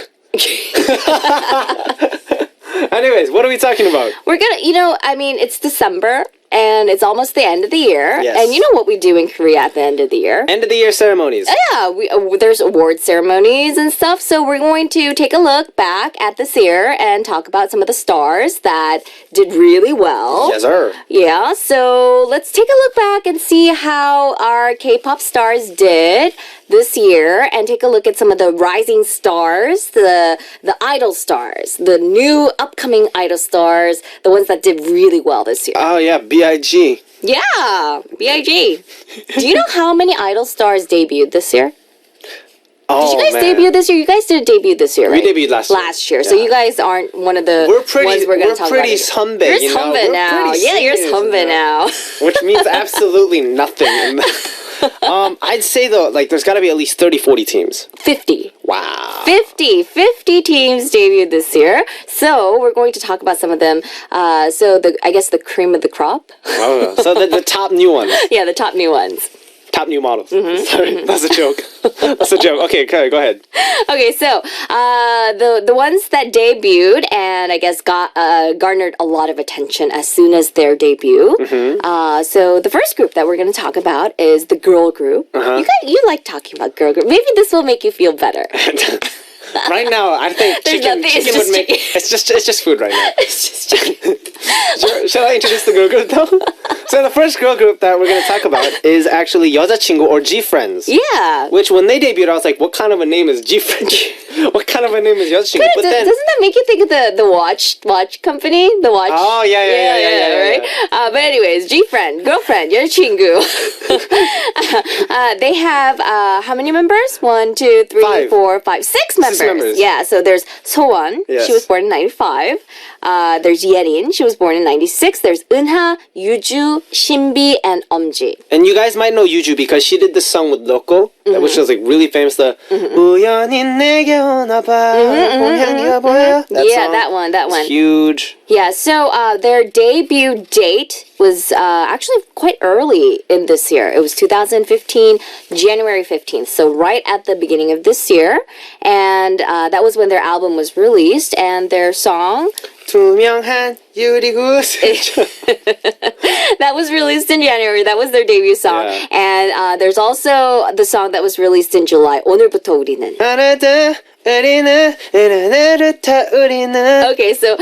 Anyways, what are we talking about? We're gonna, it's December. And it's almost the end of the year. Yes. And you know what we do in Korea at the end of the year? End of the year ceremonies. Yeah, there's award ceremonies and stuff. So we're going to take a look back at this year and talk about some of the stars that did really well. Yes, sir. Yeah, so let's take a look back and see how our K-pop stars did this year and take a look at some of the rising stars, the idol stars, the new upcoming idol stars, the ones that did really well this year. Oh, yeah, B.I.G. Yeah, B.I.G. Do you know how many idol stars debuted this year? Oh, did you guys debut this year? You guys did debut this year, right? We debuted last year. Last year. So you guys aren't one of the ones we're going to talk about. We're pretty sunbae, You're sunbae now. Yeah, you're sunbae now. Which means absolutely nothing. I'd say, though, like, there's got to be at least 30, 40 teams. 50. Wow. 50 teams debuted this year. So we're going to talk about some of them. I guess the cream of the crop. Oh, so the top new ones. Yeah, the top new ones. Top new models. Sorry, that's a joke. That's a joke. Okay, go ahead. Okay, so the ones that debuted and I guess got garnered a lot of attention as soon as their debut. So the first group that we're going to talk about is the girl group. You like talking about girl group. Maybe this will make you feel better. Right now, I think chicken would make... It's just food right now. It's just chicken. Shall I introduce the girl group, though? So the first girl group that we're going to talk about is actually 여자친구 or G-Friends. Yeah. Which, when they debuted, I was like, what kind of a name is G-Friend? What kind of a name is 여자친구? But doesn't that make you think of the watch company? The watch... Oh, yeah, right? But anyways, G-Friend, girlfriend, 여자친구. They have, how many members? 1, 2, 3, 4, 5, 6 members. Yeah, so there's Sohwan. Yes. She was born in 95. There's Yerin. She was born in 96. There's Eunha, Yuju, Shinbi, and Eomji. And you guys might know Yuju because she did this song with Loco, which was like really famous. The 우연히 내게 오나 봐, 공향이가 보여. That one. It's huge. Yeah, so their debut date was actually quite early in this year. It was 2015, January 15th, so right at the beginning of this year. And that was when their album was released, and their song... 투명한 유리구슬. That was released in January. That was their debut song. Yeah. And there's also the song that was released in July, 오늘부터 우리는. 하늘들 Okay, so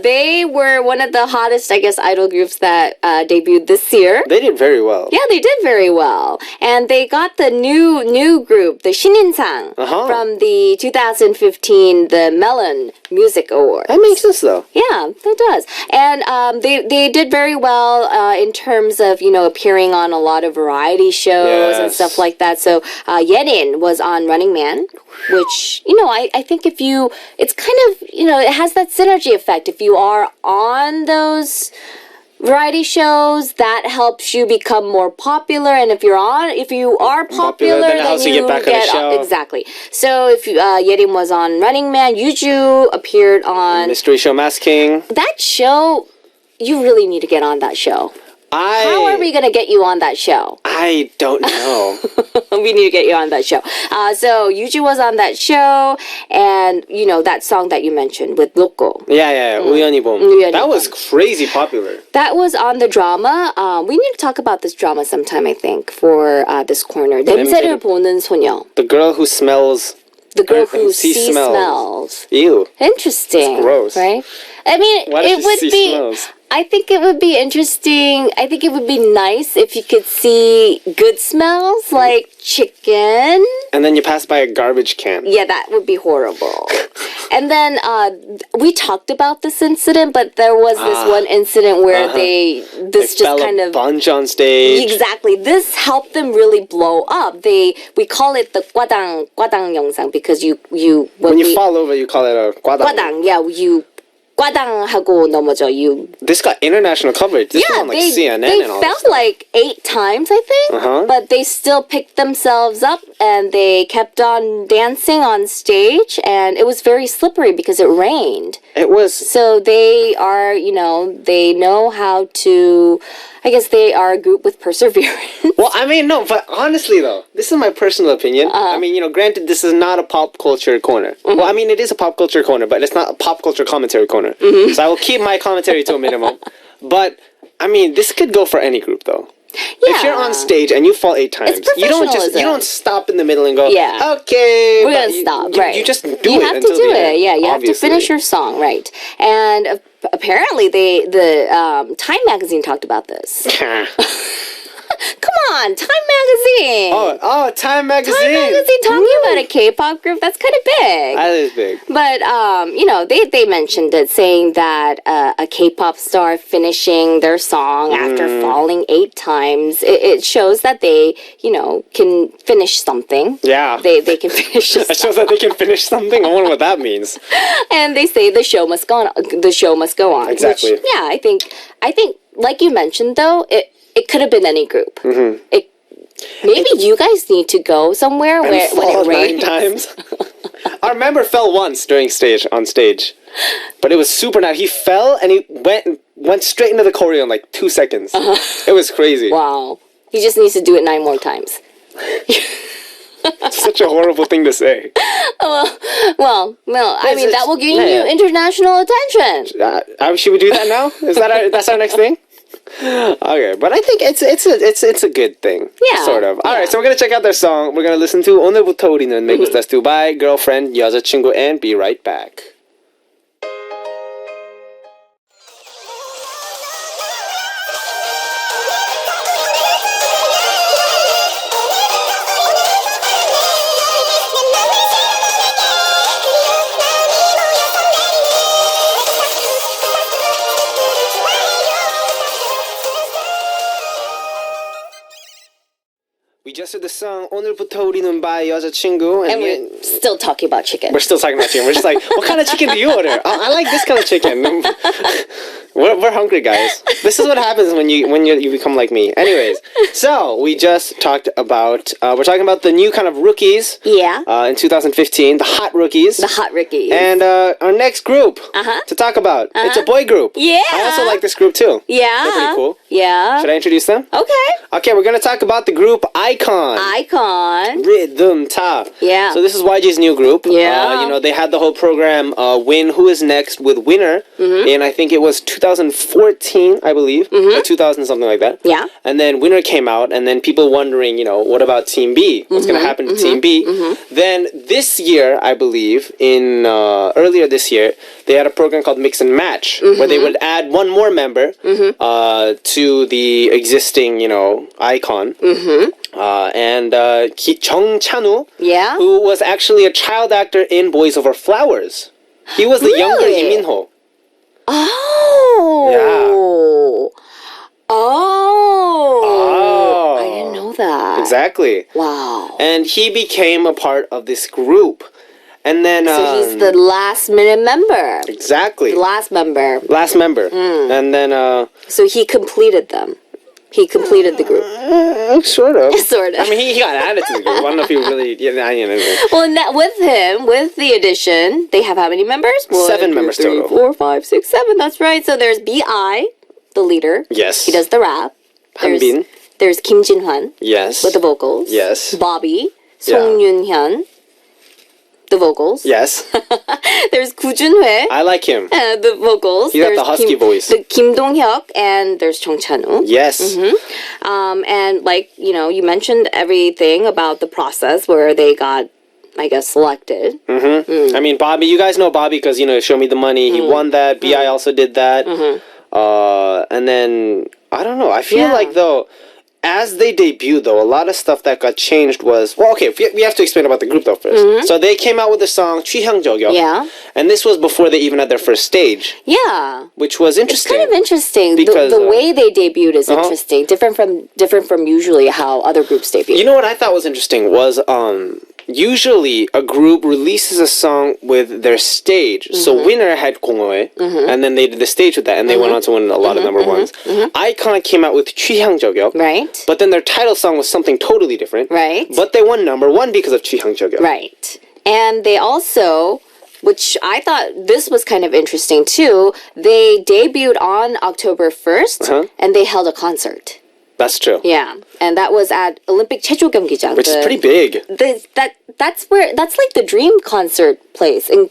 they were one of the hottest, I guess, idol groups that debuted this year. They did very well. Yeah, they did very well. And they got the new group, the 신인상, from the 2015 the Melon Music Awards. That makes sense, though. Yeah, that does. And they did very well in terms of, appearing on a lot of variety shows and stuff like that. So Yerin was on Running Man, which, I think it's kind of, it has that synergy effect. If you are on those variety shows, that helps you become more popular, and if you are popular, then it helps you get back on the show. Exactly. So if Yerim was on Running Man, Yuju appeared on Mystery Show Mask King. That show, you really need to get on that show. How are we going to get you on that show? I don't know. We need to get you on that show. So Yuji was on that show, and that song that you mentioned with Loco. Yeah. 우연히 봄. That was crazy popular. That was on the drama. We need to talk about this drama sometime, I think, for this corner. 냄새를 보는 소녀. The girl who smells. The girl who smells. Ew. Interesting. It's gross. Right? I mean, it would be. Smells? I think it would be interesting. I think it would be nice if you could see good smells like chicken. And then you pass by a garbage can. Yeah, that would be horrible. And then we talked about this incident, but there was this one incident where they just kind of a bunch on stage. Exactly. This helped them really blow up. We call it the 꽈당 영상 because when you fall over, you call it a 꽈당. 꽈당. Yeah, you 꽈당하고 넘어져. This got international coverage. This was on CNN and all that. They fell like 8 times, I think. But they still picked themselves up and they kept on dancing on stage, and it was very slippery because it rained. It was. So they are, they know how to. I guess they are a group with perseverance. Well, I mean, no, but honestly, though, this is my personal opinion. I mean, granted, this is not a pop culture corner. Well, I mean, it is a pop culture corner, but it's not a pop culture commentary corner. So I will keep my commentary to a minimum. But, I mean, this could go for any group, though. Yeah. If you're on stage and you fall 8 times, you don't stop in the middle and go, okay, we're gonna stop. Right? You just do it. You have to do it. Yeah, you have to finish your song, right? And apparently, the Time magazine talked about this. Come on, Time magazine. Oh, Time magazine. Time magazine talking about a K-pop group. That's kind of big. That is big. But they mentioned it, saying that a K-pop star finishing their song after falling 8 times, it shows that they can finish something. Yeah, they can finish. It shows that they can finish something. I wonder what that means. And they say the show must go on. The show must go on. Exactly. Which, yeah, I think like you mentioned though, it could have been any group. Maybe you guys need to go somewhere when it rains 9 times. Our member fell once on stage, but it was super nice. He fell and he went straight into the choreo in like 2 seconds. It was crazy. Wow. He just needs to do it 9 more times. Such a horrible thing to say. Well, I mean, that will gain you international attention. Should we do that now? That's our next thing? Okay, but I think it's a good thing. Yeah. Sort of. Alright, so we're gonna check out their song. We're gonna listen to 오늘부터 우리는 Make Us Do by Girlfriend, 여자친구, and be right back. We just heard the song 오늘부터 우리는 by 여자친구, and we're still talking about chicken. We're still talking about chicken. We're just like, what kind of chicken do you order? I like this kind of chicken. We're hungry, guys. This is what happens when you become like me. Anyways, so we just talked about we're talking about the new kind of rookies. Yeah. In 2015, the hot rookies. The hot rookies. And our next group to talk about. It's a boy group. Yeah. I also like this group too. Yeah. They're pretty cool. Yeah. Should I introduce them? Okay. Okay, we're going to talk about the group Icon. Icon. Rhythm Ta. Yeah. So this is YG's new group. Yeah. They had the whole program Win Who Is Next with Winner in, I think it was 2014, I believe. Or 2000, something like that. Yeah. And then Winner came out, and then people wondering, what about Team B? What's going to happen to Team B? Then this year, I believe, earlier this year, they had a program called Mix and Match, where they would add one more member to the existing, Icon. And Jung Chanu, Yeah. who was actually a child actor in Boys Over Flowers. He was the younger Really? Lee Min-ho. Oh. Oh. I didn't know that. Exactly. Wow. And he became a part of this group. And then... So he's the last minute member. Exactly. The last member. Last member. And then... So he completed them. He completed the group. Sort of. Sort of. I mean, he got added to the group. I don't know if he really... Well, with him, with the addition, they have how many members? 7 members total. 4, 5, 6, 7. That's right. So there's B.I., the leader. Yes. He does the rap. Hanbin. There's Kim Jin-hwan Yes. with the vocals. Yes. Bobby. Yeah. Song Yun-hyun. The vocals. Yes. There's Gu Jun-hwae. I like him. The vocals. He got the husky voice. The Kim Dong-hyuk, and there's Chung Chan-woo. Yes. And you mentioned everything about the process where they got, I guess, selected. I mean, Bobby, you guys know Bobby because, Show Me the Money. He won that. B.I. also did that. And then, I don't know. I feel like, though, as they debuted, though, a lot of stuff that got changed was... Well, okay, we have to explain about the group, though, first. So they came out with the song 취향저격. Yeah. And this was before they even had their first stage. Yeah. Which was interesting. It's kind of interesting. Because, the way they debuted is interesting. Different from usually how other groups debut. You know what I thought was interesting was... usually a group releases a song with their stage. So Winner had 공허해, and then they did the stage with that, and they went on to win a lot of number ones. Icon came out with 취향저격, Right. but then their title song was something totally different. Right. But they won number one because of 취향저격. Right. And they also, which I thought this was kind of interesting too, they debuted on October 1st, and they held a concert. That's true. Yeah, and that was at Olympic 체조 경기장, Which is pretty big. That's like the dream concert place, and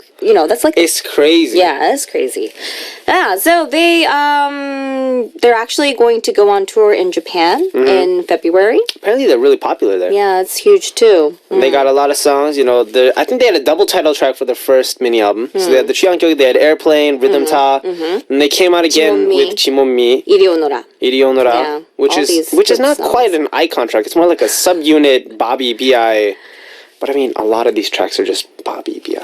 that's like It's crazy. yeah, that's crazy. Yeah, so they're actually going to go on tour in Japan in February. Apparently they're really popular there. Yeah, it's huge too. And they got a lot of songs. I think they had a double title track for their first mini album. So they had the 취향저격, they had Airplane, Rhythm Ta, and they came out again with 지몬미, 이리 오너라. 이리 오너라, Yeah, which all is these not good songs. quite an Icon track. It's more like a subunit Bobby B.I. But I mean, a lot of these tracks are just Bobby B.I.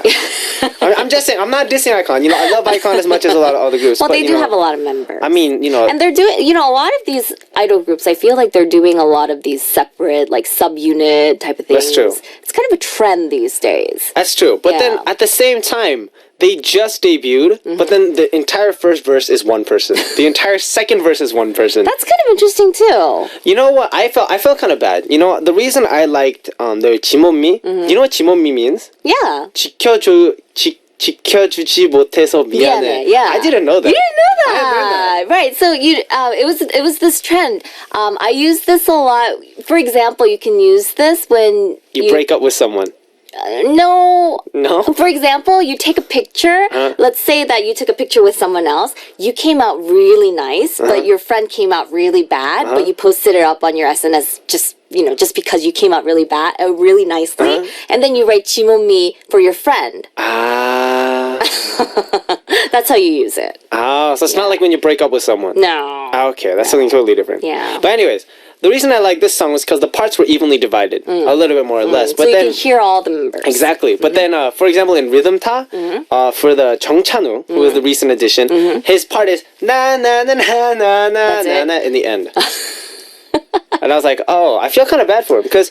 I'm just saying, I'm not dissing Icon. I love Icon as much as a lot of other groups. Well, but, they do have a lot of members. I mean, And they're doing, a lot of these idol groups, I feel like they're doing a lot of these separate, like, subunit type of things. That's true. It's kind of a trend these days. That's true. But then, Yeah. at the same time, they just debuted, but then the entire first verse is one person. The entire second verse is one person. That's kind of interesting, too. You know what? I felt kind of bad. The reason I liked the 지몬미, you know what 지몬미 means? Yeah. 지켜주지 못해서 미안해. Yeah. I didn't know that. You didn't know I didn't know that. Right. So it was this trend. I use this a lot. For example, you can use this when You break up with someone. No. No? For example, you take a picture. Let's say that you took a picture with someone else. You came out really nice, but your friend came out really bad. But you posted it up on your SNS just because you came out really really nicely. And then you write 지몬미 for your friend. That's how you use it. So it's not like when you break up with someone. No. Okay, that's something totally different. Yeah. But anyways, the reason I like this song was because the parts were evenly divided, a little bit more or less. So But you then can hear all the members. exactly. But then, for example, in Rhythm Ta, for the Jung Chan-woo, who was the recent addition, his part is na na na na na na na na in the end. And I was like, oh, I feel kind of bad for him because,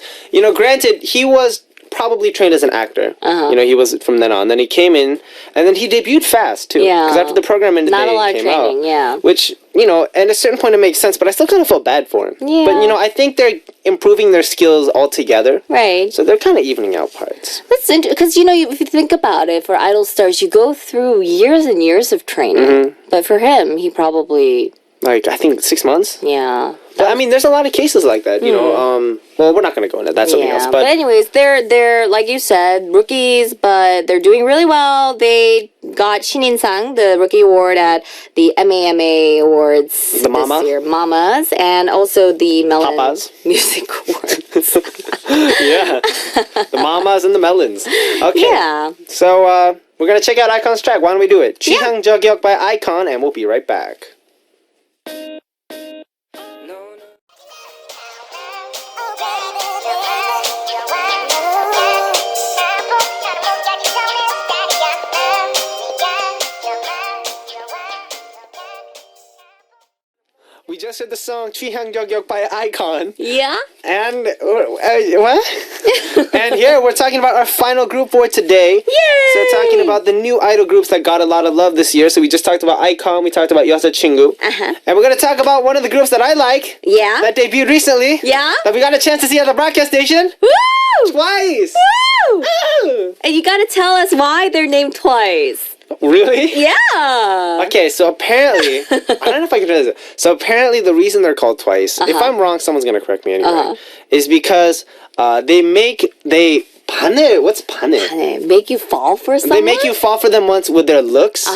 granted, he was probably trained as an actor. He was from then on. Then he came in, and then he debuted fast too. Yeah. Because after the program ended, Not they a lot of came training, out. yeah. Which at a certain point it makes sense, but I still kind of felt bad for him. Yeah. But I think they're improving their skills altogether. Right. So they're kind of evening out parts. That's because if you think about it, for idol stars, you go through years and years of training. But for him, he probably like I think 6 months. Yeah. But I mean, there's a lot of cases like that, you know. Well, we're not going to go into that. That's something else. But anyways, they're like you said, rookies, but they're doing really well. They got Shininsang, the rookie award at the MAMA Awards The Mama? this year, Mamas, and also the Melon Papas? Music Awards. Yeah, the Mamas and the Melons. Okay. Yeah. So we're going to check out Icon's track. Why don't we do it? 취향 저격 by Icon, and we'll be right back. We just heard the song 취향 저격 by Icon. Yeah. And what? And here we're talking about our final group for today. Yay! So talking about the new idol groups that got a lot of love this year. So we just talked about Icon, we talked about 여자친구. And we're going to talk about one of the groups that I like. Yeah. That debuted recently. Yeah. That we got a chance to see at the broadcast station. Woo! Twice. Woo! Ooh. And you gotta tell us why they're named twice. Really? Yeah. Okay, so apparently, I don't know if I can do this. So apparently the reason they're called twice, if I'm wrong, someone's going to correct me anyway, is because 바늘, what's 바늘? Make you fall for someone? They make you fall for them once with their looks,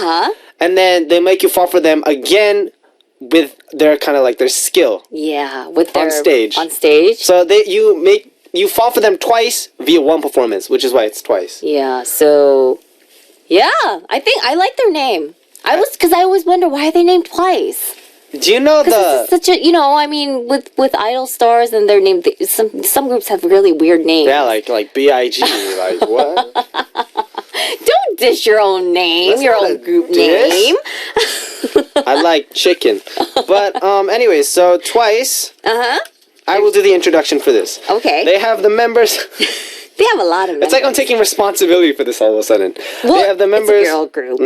and then they make you fall for them again with their kind of like their skill. Yeah, with their... On stage. On stage. So you fall for them twice via one performance, which is why it's twice. Yeah, so... Yeah, I think I like their name. Because I always wonder why are they named twice. Do you know the... It's such a, you know, I mean, with idol stars and their name, some groups have really weird names. Yeah, like B.I.G. Like, what? Don't dish your own name, That's your not own a group dish. name. I like chicken. But, anyways, so twice... I will do the introduction for this. Okay. They have the members... They have a lot of members. It's like I'm taking responsibility for this all of a sudden. Well, they have the members... it's a girl group.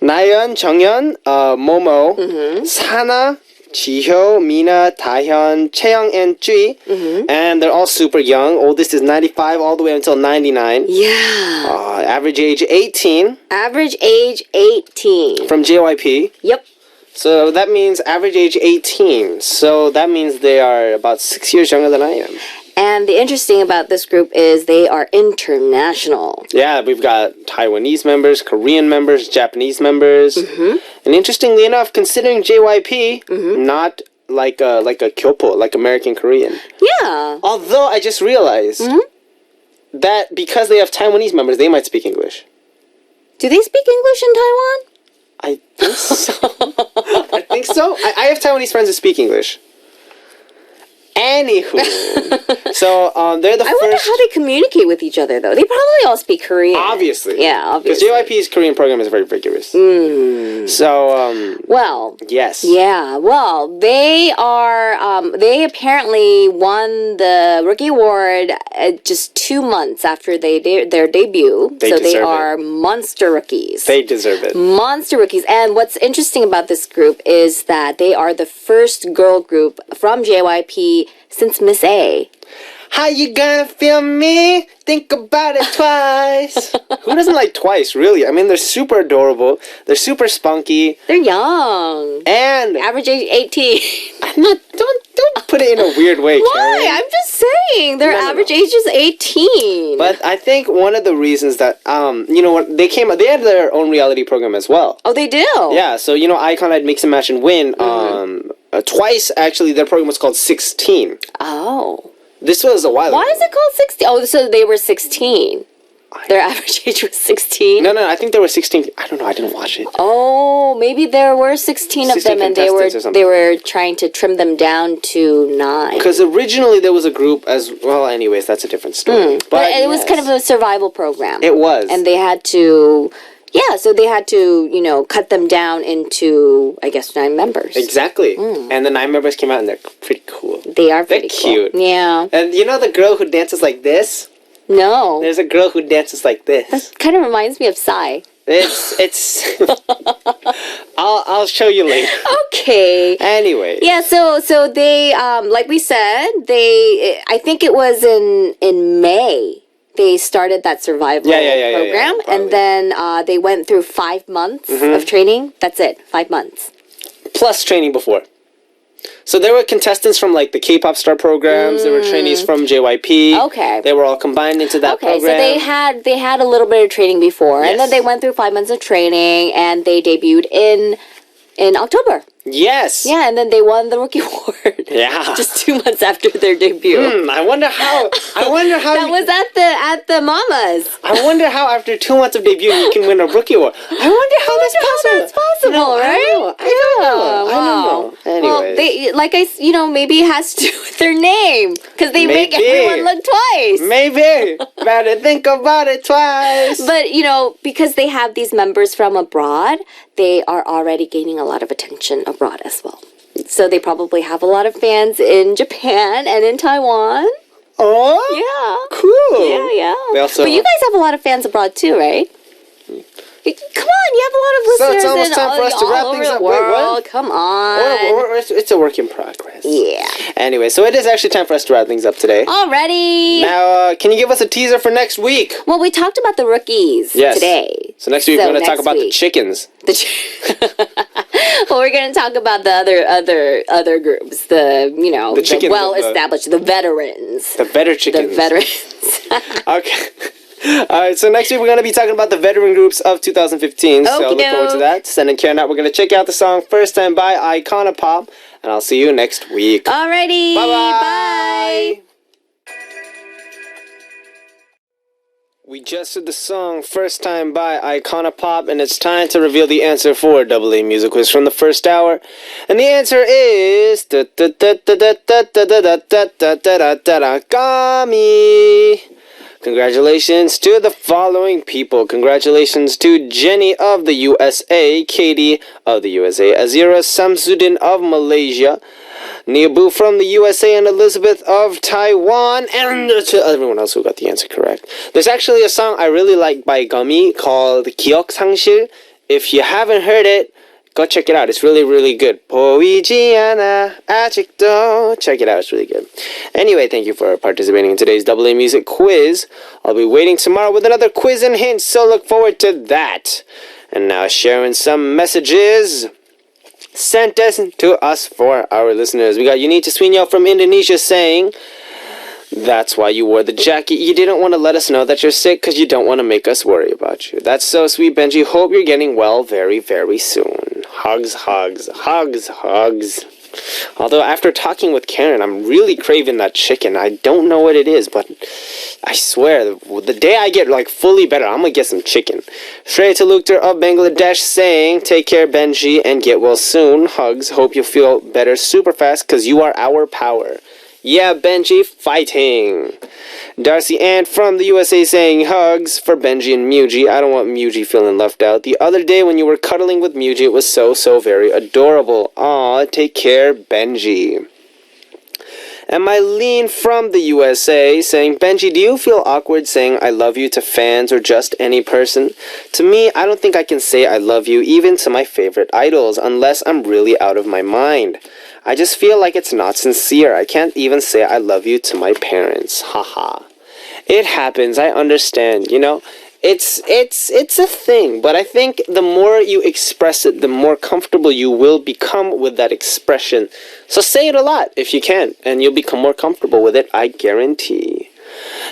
나연, 정연, 모모, 사나, 지효, 미나, 다현, 채영, and Jui. And they're all super young. Oldest is 95 all the way until 99. Yeah. Average age 18. Average age 18. From JYP. Yep. So that means average age 18. So that means they are about 6 years younger than I am. And the interesting about this group is they are international. Yeah, we've got Taiwanese members, Korean members, Japanese members. And interestingly enough, considering JYP, not like a Kyopo, like American Korean. Yeah. Although I just realized that because they have Taiwanese members, they might speak English. Do they speak English in Taiwan? I think so. I think so. I have Taiwanese friends who speak English. Anywho, so they're the first... I wonder how they communicate with each other, though. They probably all speak Korean. Obviously. Yeah, obviously. Because JYP's Korean program is very vigorous. So, well... Yes. Yeah, well, they are... they apparently won the Rookie Award just 2 months after their debut. They so they deserve are monster rookies. They deserve it. Monster rookies. And what's interesting about this group is that they are the first girl group from JYP since Miss A. How you gonna feel me? Think about it twice. Who doesn't like Twice, really? I mean, they're super adorable. They're super spunky. They're young. And... Average age 18. Don't put it in a weird way, Why? Karen. I'm just saying. Their average age is 18. But I think one of the reasons that, you know what, they had their own reality program as well. Oh, they do? Yeah, so, you know, Icon had Mix and Match and Win. Twice, actually, their program was called 16. Oh. This was a while ago. Why is it called 16? Oh, so they were 16. Their average age was 16? No, I think there were 16. I don't know, I didn't watch it. Oh, maybe there were 16 of them and they were trying to trim them down to 9. Because originally there was a group as well. Anyways, that's a different story. But it was kind of a survival program. It was. And they had to... Yeah, so they had to, you know, cut them down into, I guess, 9 members. Exactly. And the 9 members came out and they're pretty cool. They are pretty cute. Cool. Yeah. And you know the girl who dances like this? No. There's a girl who dances like this. That kind of reminds me of Psy. It's I'll show you later. Okay. Anyway. Yeah, so they like we said, I think it was in May. They started that survival program, and then they went through 5 months of training. That's it, 5 months. plus training before. So there were contestants from like the K-pop star programs. There were trainees from JYP. Okay. They were all combined into that program. So they had a little bit of training before, and then they went through 5 months of training, and they debuted in October. Yes. Yeah, and then they won the Rookie Award. Yeah. Just 2 months after their debut. I wonder how. That was at the Mamas. I wonder how after 2 months of debut you can win a Rookie Award. I wonder how that's possible. That's possible, right? I don't know. Anyways. Well, maybe it has to do with their name, because they make everyone look twice. Maybe. Better think about it twice. But, because they have these members from abroad, they are already gaining a lot of attention abroad as well. So they probably have a lot of fans in Japan and in Taiwan. Oh? Yeah. Cool. Yeah. But you guys have a lot of fans abroad too, right? Come on, you have a lot of listeners so it's almost time for us to wrap things up. Wait, what? Come on. It's a work in progress. Yeah. Anyway, so it is actually time for us to wrap things up today. Already. Now, can you give us a teaser for next week? Well, we talked about the rookies today. So next week we're going to talk about the chickens. Well, we're going to talk about the other groups, the well-established, the veterans. The veteran chickens. The veterans. Okay. Alright, so next week we're going to be talking about the veteran groups of 2015. So look forward to that. Sending Karen out. We're going to check out the song First Time by Icona Pop. And I'll see you next week. Alrighty. Bye-bye. Bye. We just heard the song First Time by Icona Pop, and it's time to reveal the answer for AA Music Quiz from the first hour. And the answer is Gami. Congratulations to the following people. Congratulations to Jenny of the USA, Katie of the USA, Azira Samsudin of Malaysia, Niabu from the USA, and Elizabeth of Taiwan, and to everyone else who got the answer correct. There's actually a song I really like by Gummy called 기억 상실. If you haven't heard it, go check it out. It's really, really good. 보이지 않아 아직도. Check it out. It's really good. Anyway, thank you for participating in today's AA Music Quiz. I'll be waiting tomorrow with another quiz and hint, so look forward to that. And now sharing some messages sent to us for our listeners. We got Yunita Swinyo from Indonesia saying, that's why you wore the jacket. You didn't want to let us know that you're sick because you don't want to make us worry about you. That's so sweet, Benji. Hope you're getting well very, very soon. Hugs, hugs, hugs, hugs. Although after talking with Karen, I'm really craving that chicken. I don't know what it is, but I swear, the day I get fully better, I'm going to get some chicken. Shreya Talukdar of Bangladesh saying, take care, Benji, and get well soon. Hugs. Hope you feel better super fast because you are our power. Yeah, Benji, fighting. Darcy Ann from the USA saying, hugs for Benji and Muji. I don't want Muji feeling left out. The other day when you were cuddling with Muji, it was so very adorable. Aw, take care, Benji. And Mylene from the USA saying, Benji, do you feel awkward saying I love you to fans or just any person? To me, I don't think I can say I love you even to my favorite idols unless I'm really out of my mind. I just feel like it's not sincere. I can't even say I love you to my parents. Haha. It happens. I understand. It's a thing. But I think the more you express it, the more comfortable you will become with that expression. So say it a lot if you can, and you'll become more comfortable with it, I guarantee.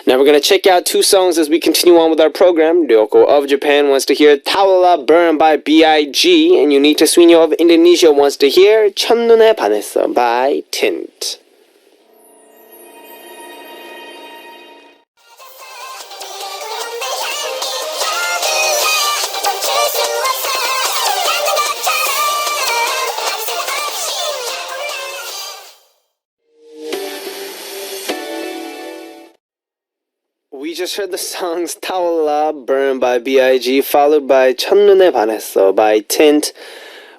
Now we're going to check out 2 songs as we continue on with our program. Ryoko of Japan wants to hear Tawala Burn by B.I.G. And Yunita Swinyo of Indonesia wants to hear 첫눈에 반했어 by Tint. We just heard the songs Tawala Burn by B.I.G. followed by 첫눈에 반했어 by Tint,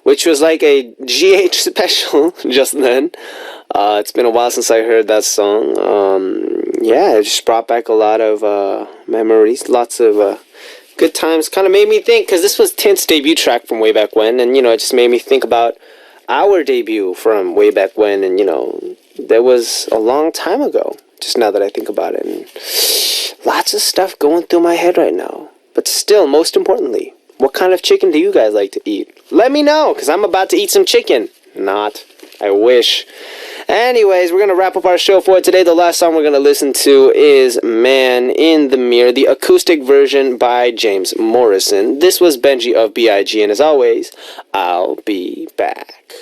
which was like a GH special just then. It's been a while since I heard that song. It just brought back a lot of memories, lots of good times. Kind of made me think, because this was Tint's debut track from way back when, and it just made me think about our debut from way back when, and that was a long time ago. Just now that I think about it, and lots of stuff going through my head right now. But still, most importantly, what kind of chicken do you guys like to eat? Let me know, because I'm about to eat some chicken. not. I wish. Anyways, we're going to wrap up our show for today. The last song we're going to listen to is Man in the Mirror, the acoustic version by James Morrison. This was Benji of B.I.G., and as always, I'll be back.